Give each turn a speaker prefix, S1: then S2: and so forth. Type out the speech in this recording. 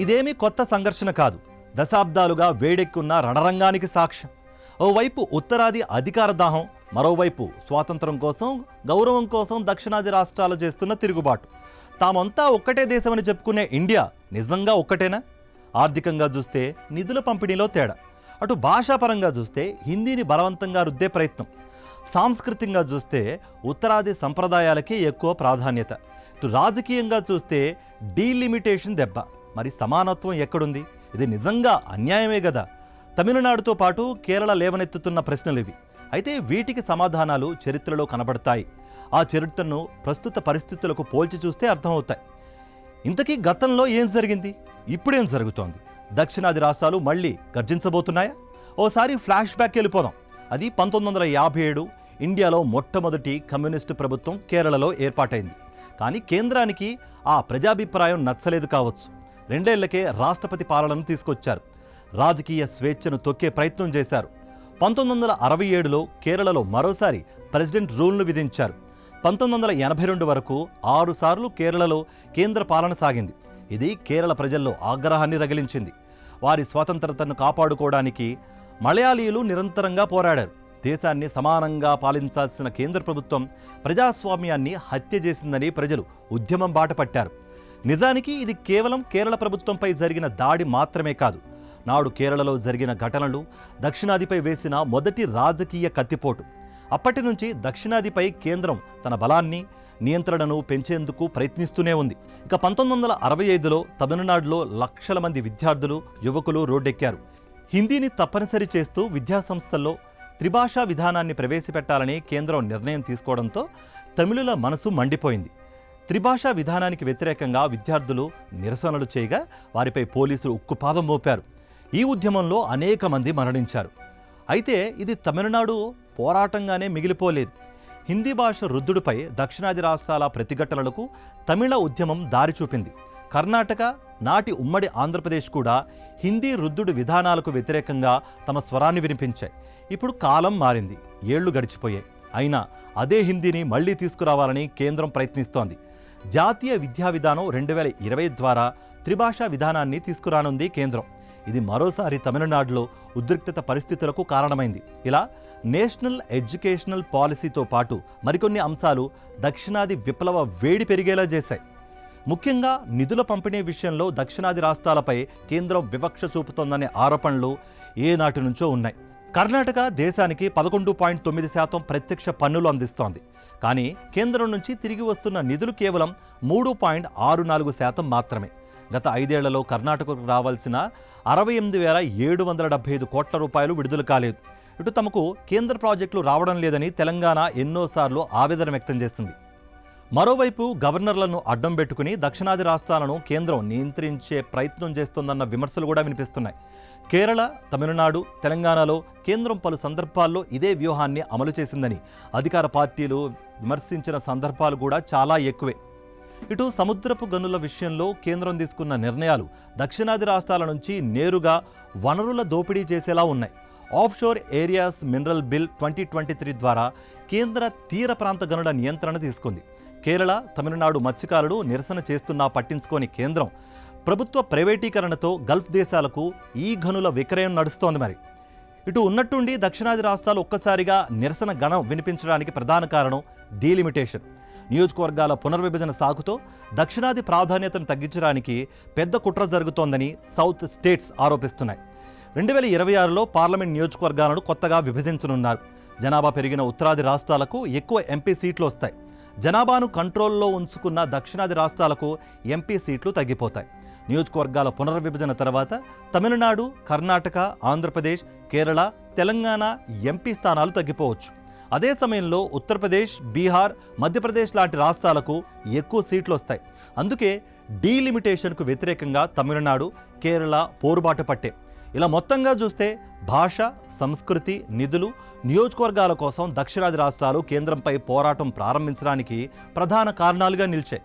S1: ఇదేమీ కొత్త సంఘర్షణ కాదు. దశాబ్దాలుగా వేడెక్కున్న రణరంగానికి సాక్ష్యం. ఓవైపు ఉత్తరాది అధికార దాహం, మరోవైపు స్వాతంత్రం కోసం, గౌరవం కోసం దక్షిణాది రాష్ట్రాలు చేస్తున్న తిరుగుబాటు. తామంతా ఒక్కటే దేశమని చెప్పుకునే ఇండియా నిజంగా ఒక్కటేనా? ఆర్థికంగా చూస్తే నిధుల పంపిణీలో తేడా, అటు భాషాపరంగా చూస్తే హిందీని బలవంతంగా రుద్దే ప్రయత్నం, సాంస్కృతికంగా చూస్తే ఉత్తరాది సంప్రదాయాలకే ఎక్కువ ప్రాధాన్యత, ఇటు రాజకీయంగా చూస్తే డీలిమిటేషన్ దెబ్బ. మరి సమానత్వం ఎక్కడుంది? ఇది నిజంగా అన్యాయమే కదా. తమిళనాడుతో పాటు కేరళ లేవనెత్తుతున్న ప్రశ్నలు ఇవి. అయితే వీటికి సమాధానాలు చరిత్రలో కనబడతాయి. ఆ చరిత్రను ప్రస్తుత పరిస్థితులకు పోల్చి చూస్తే అర్థమవుతాయి. ఇంతకీ గతంలో ఏం జరిగింది, ఇప్పుడేం జరుగుతోంది? దక్షిణాది రాష్ట్రాలు మళ్ళీ గర్జించబోతున్నాయా? ఓసారి ఫ్లాష్ బ్యాక్ వెళ్ళిపోదాం. అది 1957 ఇండియాలో మొట్టమొదటి కమ్యూనిస్టు ప్రభుత్వం కేరళలో ఏర్పాటైంది. కానీ కేంద్రానికి ఆ ప్రజాభిప్రాయం నచ్చలేదు కావచ్చు. 2 ఏళ్లకే రాష్ట్రపతి పాలనను తీసుకొచ్చారు. రాజకీయ స్వేచ్ఛను తొక్కే ప్రయత్నం చేశారు. 1967లో కేరళలో మరోసారి ప్రెసిడెంట్ రూల్ను విధించారు. 1982 వరకు 6 సార్లు కేరళలో కేంద్ర పాలన సాగింది. ఇది కేరళ ప్రజల్లో ఆగ్రహాన్ని రగిలించింది. వారి స్వాతంత్రతను కాపాడుకోవడానికి మలయాళీయులు నిరంతరంగా పోరాడారు. దేశాన్ని సమానంగా పాలించాల్సిన కేంద్ర ప్రభుత్వం ప్రజాస్వామ్యాన్ని హత్య చేసిందని ప్రజలు ఉద్యమం బాట పట్టారు. నిజానికి ఇది కేవలం కేరళ ప్రభుత్వంపై జరిగిన దాడి మాత్రమే కాదు. నాడు కేరళలో జరిగిన ఘటనలు దక్షిణాదిపై వేసిన మొదటి రాజకీయ కత్తిపోటు. అప్పటి నుంచి దక్షిణాదిపై కేంద్రం తన బలాన్ని, నియంత్రణను పెంచేందుకు ప్రయత్నిస్తూనే ఉంది. ఇక 1965లో తమిళనాడులో లక్షల మంది విద్యార్థులు, యువకులు రోడ్డెక్కారు. హిందీని తప్పనిసరి చేస్తూ విద్యాసంస్థల్లో త్రిభాషా విధానాన్ని ప్రవేశపెట్టాలని కేంద్రం నిర్ణయం తీసుకోవడంతో తమిళుల మనసు మండిపోయింది. త్రిభాషా విధానానికి వ్యతిరేకంగా విద్యార్థులు నిరసనలు చేయగా వారిపై పోలీసులు ఉక్కుపాదం మోపారు. ఈ ఉద్యమంలో అనేక మంది మరణించారు. అయితే ఇది తమిళనాడు పోరాటంగానే మిగిలిపోలేదు. హిందీ భాష రుద్దుడుపై దక్షిణాది రాష్ట్రాల ప్రతిఘటనలకు తమిళ ఉద్యమం దారి చూపింది. కర్ణాటక, నాటి ఉమ్మడి ఆంధ్రప్రదేశ్ కూడా హిందీ రుద్దుడు విధానాలకు వ్యతిరేకంగా తమ స్వరాన్ని వినిపించాయి. ఇప్పుడు కాలం మారింది, ఏళ్లు గడిచిపోయాయి. అయినా అదే హిందీని మళ్లీ తీసుకురావాలని కేంద్రం ప్రయత్నిస్తోంది. జాతీయ విద్యా విధానం 2020 ద్వారా త్రిభాషా విధానాన్ని తీసుకురానుంది కేంద్రం. ఇది మరోసారి తమిళనాడులో ఉద్రిక్తత పరిస్థితులకు కారణమైంది. ఇలా నేషనల్ ఎడ్యుకేషనల్ పాలసీతో పాటు మరికొన్ని అంశాలు దక్షిణాది విప్లవ వేడి పెరిగేలా చేశాయి. ముఖ్యంగా నిధుల పంపిణీ విషయంలో దక్షిణాది రాష్ట్రాలపై కేంద్రం వివక్ష చూపుతోందనే ఆరోపణలు ఏనాటి నుంచో ఉన్నాయి. కర్ణాటక దేశానికి 11.9% ప్రత్యక్ష పన్నులు అందిస్తోంది. కానీ కేంద్రం నుంచి తిరిగి వస్తున్న నిధులు కేవలం 3.64% మాత్రమే. గత 5 ఏళ్లలో కర్ణాటకకు రావాల్సిన 68,775 కోట్ల రూపాయలు విడుదల కాలేదు. ఇటు తమకు కేంద్ర ప్రాజెక్టులు రావడం లేదని తెలంగాణ ఎన్నోసార్లు ఆవేదన వ్యక్తం చేసింది. మరోవైపు గవర్నర్లను అడ్డం పెట్టుకుని దక్షిణాది రాష్ట్రాలను కేంద్రం నియంత్రించే ప్రయత్నం చేస్తోందన్న విమర్శలు కూడా వినిపిస్తున్నాయి. కేరళ, తమిళనాడు, తెలంగాణలో కేంద్రం పలు సందర్భాల్లో ఇదే వ్యూహాన్ని అమలు చేసిందని అధికార పార్టీలు విమర్శించిన సందర్భాలు కూడా చాలా ఎక్కువే. ఇటు సముద్రపు గనుల విషయంలో కేంద్రం తీసుకున్న నిర్ణయాలు దక్షిణాది రాష్ట్రాల నుంచి నేరుగా వనరుల దోపిడీ చేసేలా ఉన్నాయి. ఆఫ్షోర్ ఏరియాస్ మినరల్ బిల్ 2023 ద్వారా కేంద్ర తీర ప్రాంత గనుల నియంత్రణ తీసుకుంది. కేరళ, తమిళనాడు మత్స్యకారులు నిరసన చేస్తున్నా పట్టించుకోని కేంద్రం ప్రభుత్వ ప్రైవేటీకరణతో గల్ఫ్ దేశాలకు ఈ గనుల విక్రయం నడుస్తోంది. మరి ఇటు ఉన్నట్టుండి దక్షిణాది రాష్ట్రాలు ఒక్కసారిగా నిరసన గణం వినిపించడానికి ప్రధాన కారణం డీలిమిటేషన్. నియోజకవర్గాల పునర్విభజన సాగుతో దక్షిణాది ప్రాధాన్యతను తగ్గించడానికి పెద్ద కుట్ర జరుగుతోందని సౌత్ స్టేట్స్ ఆరోపిస్తున్నాయి. 2026లో పార్లమెంట్ నియోజకవర్గాలను కొత్తగా విభజించనున్నారు. జనాభా పెరిగిన ఉత్తరాది రాష్ట్రాలకు ఎక్కువ ఎంపీ సీట్లు వస్తాయి. జనాభాను కంట్రోల్లో ఉంచుకున్న దక్షిణాది రాష్ట్రాలకు ఎంపీ సీట్లు తగ్గిపోతాయి. నియోజకవర్గాల పునర్విభజన తర్వాత తమిళనాడు, కర్ణాటక, ఆంధ్రప్రదేశ్, కేరళ, తెలంగాణ ఎంపీ స్థానాలు తగ్గిపోవచ్చు. అదే సమయంలో ఉత్తరప్రదేశ్, బీహార్, మధ్యప్రదేశ్ లాంటి రాష్ట్రాలకు ఎక్కువ సీట్లు వస్తాయి. అందుకే డీలిమిటేషన్కు వ్యతిరేకంగా తమిళనాడు, కేరళ పోరుబాటు పట్టే. ఇలా మొత్తంగా చూస్తే భాష, సంస్కృతి, నిధులు, నియోజకవర్గాల కోసం దక్షిణాది రాష్ట్రాలు కేంద్రంపై పోరాటం ప్రారంభించడానికి ప్రధాన కారణాలుగా నిలిచాయి.